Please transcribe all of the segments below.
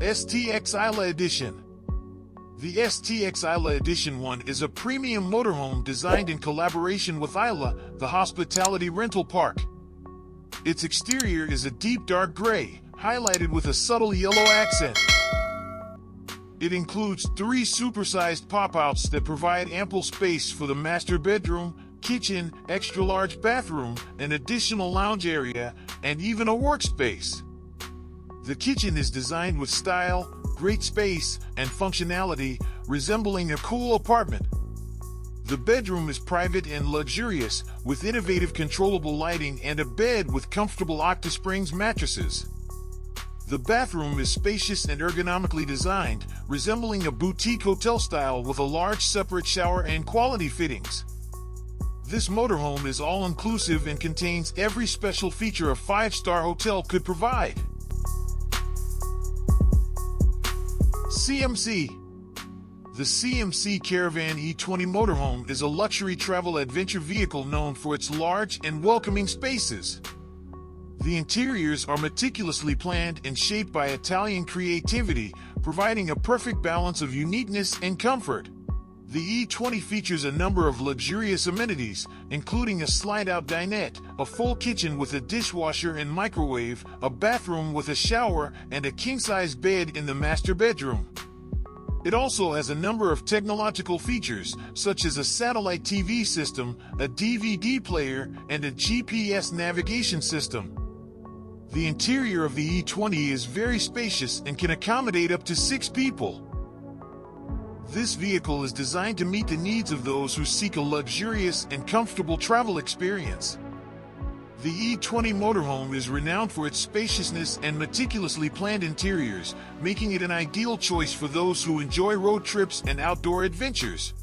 STX eila Edition. The STX eila Edition 1 is a premium motorhome designed in collaboration with eila, the hospitality rental park. Its exterior is a deep dark gray, highlighted with a subtle yellow accent. It includes 3 supersized pop-outs that provide ample space for the master bedroom, kitchen, extra-large bathroom, an additional lounge area, and even a workspace. The kitchen is designed with style, great space, and functionality, resembling a cool apartment. The bedroom is private and luxurious, with innovative controllable lighting and a bed with comfortable OctaSprings mattresses. The bathroom is spacious and ergonomically designed, resembling a boutique hotel style with a large separate shower and quality fittings. This motorhome is all-inclusive and contains every special feature a 5-star hotel could provide. CMC. The CMC Caravan E20 motorhome is a luxury travel adventure vehicle known for its large and welcoming spaces. The interiors are meticulously planned and shaped by Italian creativity, providing a perfect balance of uniqueness and comfort. The E20 features a number of luxurious amenities, including a slide-out dinette, a full kitchen with a dishwasher and microwave, a bathroom with a shower, and a king-size bed in the master bedroom. It also has a number of technological features, such as a satellite TV system, a DVD player, and a GPS navigation system. The interior of the E20 is very spacious and can accommodate up to 6 people. This vehicle is designed to meet the needs of those who seek a luxurious and comfortable travel experience. The E20 motorhome is renowned for its spaciousness and meticulously planned interiors, making it an ideal choice for those who enjoy road trips and outdoor adventures.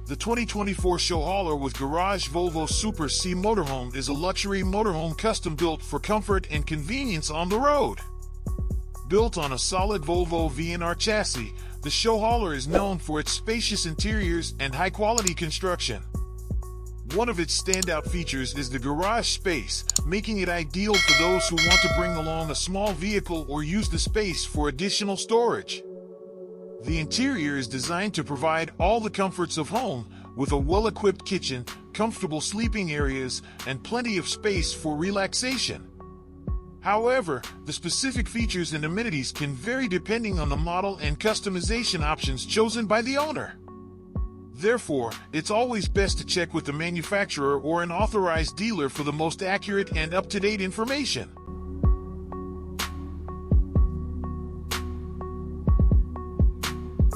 The 2024 ShowHauler with Garage Volvo Super C motorhome is a luxury motorhome custom-built for comfort and convenience on the road. Built on a solid Volvo VNR chassis, the ShowHauler is known for its spacious interiors and high-quality construction. One of its standout features is the garage space, making it ideal for those who want to bring along a small vehicle or use the space for additional storage. The interior is designed to provide all the comforts of home, with a well-equipped kitchen, comfortable sleeping areas, and plenty of space for relaxation. However, the specific features and amenities can vary depending on the model and customization options chosen by the owner. Therefore, it's always best to check with the manufacturer or an authorized dealer for the most accurate and up-to-date information.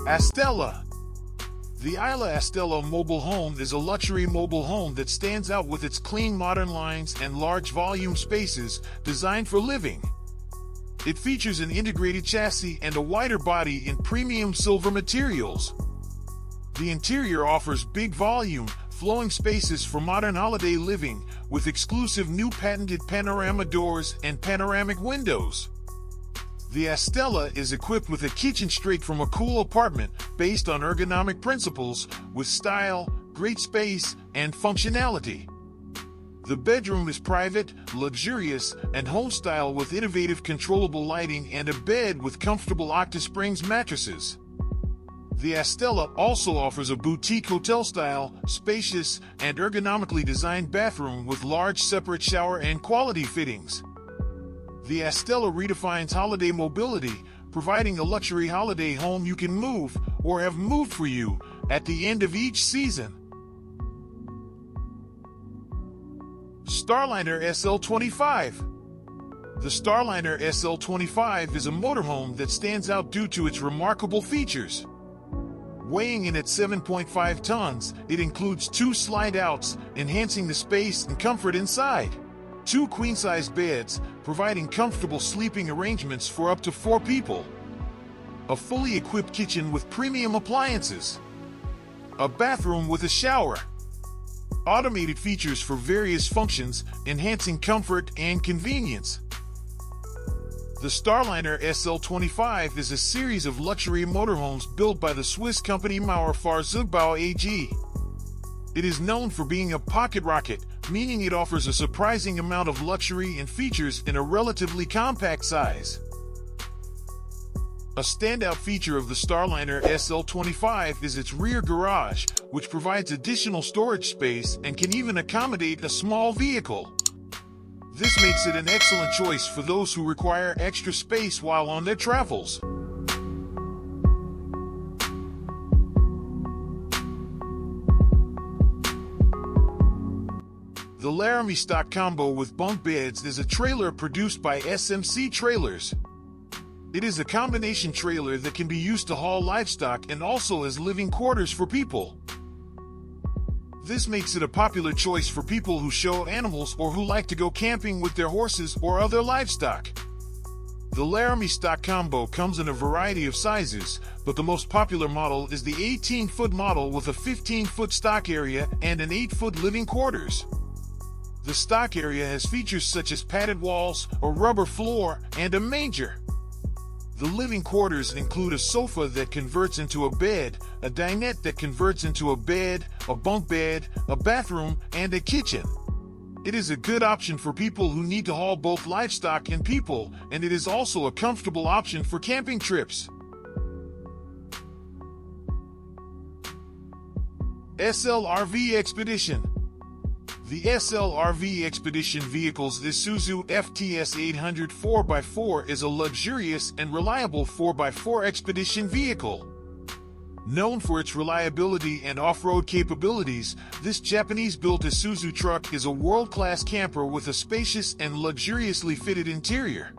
Astella. The eila Astella mobile home is a luxury mobile home that stands out with its clean modern lines and large volume spaces designed for living. It features an integrated chassis and a wider body in premium silver materials. The interior offers big volume, flowing spaces for modern holiday living, with exclusive new patented panorama doors and panoramic windows. The Astella is equipped with a kitchen straight from a cool apartment based on ergonomic principles, with style, great space, and functionality. The bedroom is private, luxurious, and home-style with innovative controllable lighting and a bed with comfortable OctaSprings mattresses. The Astella also offers a boutique hotel-style, spacious, and ergonomically designed bathroom with large separate shower and quality fittings. The Astella redefines holiday mobility, providing a luxury holiday home you can move or have moved for you at the end of each season. Starliner SL25. The Starliner SL25 is a motorhome that stands out due to its remarkable features. Weighing in at 7.5 tons, it includes 2 slide-outs, enhancing the space and comfort inside. 2 queen-size beds, providing comfortable sleeping arrangements for up to 4 people. A fully equipped kitchen with premium appliances. A bathroom with a shower. Automated features for various functions, enhancing comfort and convenience. The Starliner SL25 is a series of luxury motorhomes built by the Swiss company Maurer Fahrzeugbau AG. It is known for being a pocket rocket, meaning it offers a surprising amount of luxury and features in a relatively compact size. A standout feature of the Starliner SL25 is its rear garage, which provides additional storage space and can even accommodate a small vehicle. This makes it an excellent choice for those who require extra space while on their travels. The Laramie stock combo with bunk beds is a trailer produced by SMC Trailers. It is a combination trailer that can be used to haul livestock and also as living quarters for people. This makes it a popular choice for people who show animals or who like to go camping with their horses or other livestock. The Laramie stock combo comes in a variety of sizes, but the most popular model is the 18-foot model with a 15-foot stock area and an 8-foot living quarters. The stock area has features such as padded walls, a rubber floor, and a manger. The living quarters include a sofa that converts into a bed, a dinette that converts into a bed, a bunk bed, a bathroom, and a kitchen. It is a good option for people who need to haul both livestock and people, and it is also a comfortable option for camping trips. SLRV Expedition. The SLRV Expedition vehicle's Isuzu FTS 800 4x4 is a luxurious and reliable 4x4 expedition vehicle. Known for its reliability and off-road capabilities, this Japanese-built Isuzu truck is a world-class camper with a spacious and luxuriously fitted interior.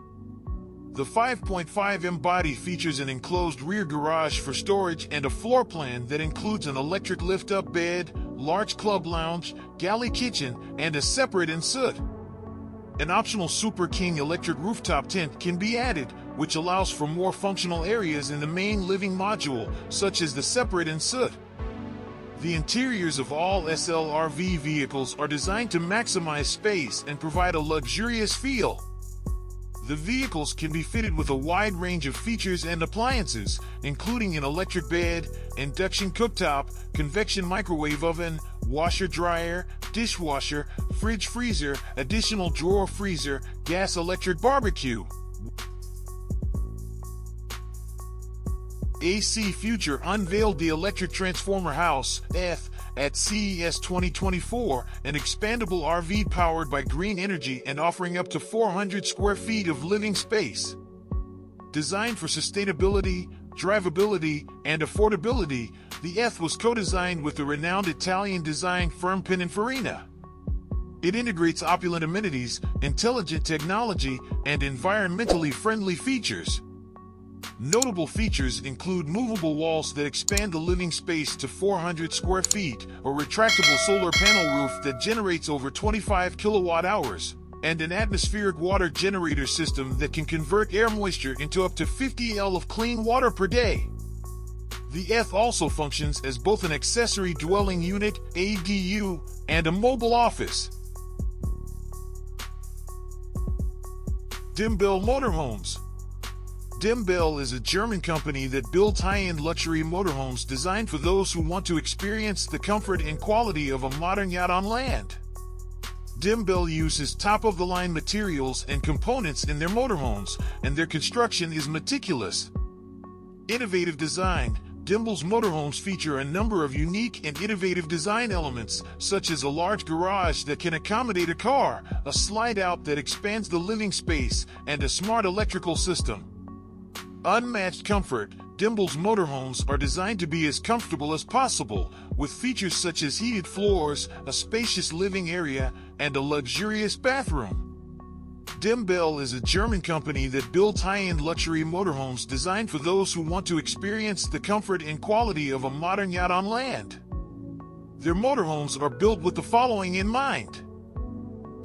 The 5.5M body features an enclosed rear garage for storage and a floor plan that includes an electric lift-up bed, large club lounge, galley kitchen, and a separate ensuite. An optional Super King electric rooftop tent can be added, which allows for more functional areas in the main living module, such as the separate ensuite. The interiors of all SLRV vehicles are designed to maximize space and provide a luxurious feel. The vehicles can be fitted with a wide range of features and appliances, including an electric bed, induction cooktop, convection microwave oven, washer-dryer, dishwasher, fridge-freezer, additional drawer-freezer, gas-electric barbecue. AC Future unveiled the Electric Transformer House, ETH, at CES 2024, an expandable RV powered by green energy and offering up to 400 square feet of living space. Designed for sustainability, drivability, and affordability, the ETH was co-designed with the renowned Italian design firm Pininfarina. It integrates opulent amenities, intelligent technology, and environmentally friendly features. Notable features include movable walls that expand the living space to 400 square feet, a retractable solar panel roof that generates over 25 kilowatt hours, and an atmospheric water generator system that can convert air moisture into up to 50 L of clean water per day. The ETH also functions as both an accessory dwelling unit, ADU, and a mobile office. Dembell Motorhomes. Dembell is a German company that builds high-end luxury motorhomes designed for those who want to experience the comfort and quality of a modern yacht on land. Dembell uses top-of-the-line materials and components in their motorhomes, and their construction is meticulous. Innovative design. Dembell's motorhomes feature a number of unique and innovative design elements, such as a large garage that can accommodate a car, a slide-out that expands the living space, and a smart electrical system. Unmatched comfort. Dembell's motorhomes are designed to be as comfortable as possible, with features such as heated floors, a spacious living area, and a luxurious bathroom. Dembell is a German company that builds high-end luxury motorhomes designed for those who want to experience the comfort and quality of a modern yacht on land. Their motorhomes are built with the following in mind: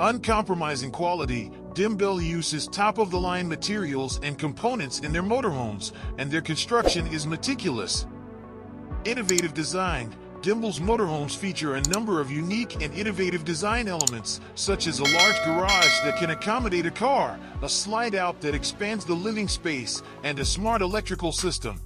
uncompromising quality. Dembell uses top-of-the-line materials and components in their motorhomes, and their construction is meticulous. Innovative design. Dembell's motorhomes feature a number of unique and innovative design elements, such as a large garage that can accommodate a car, a slide-out that expands the living space, and a smart electrical system.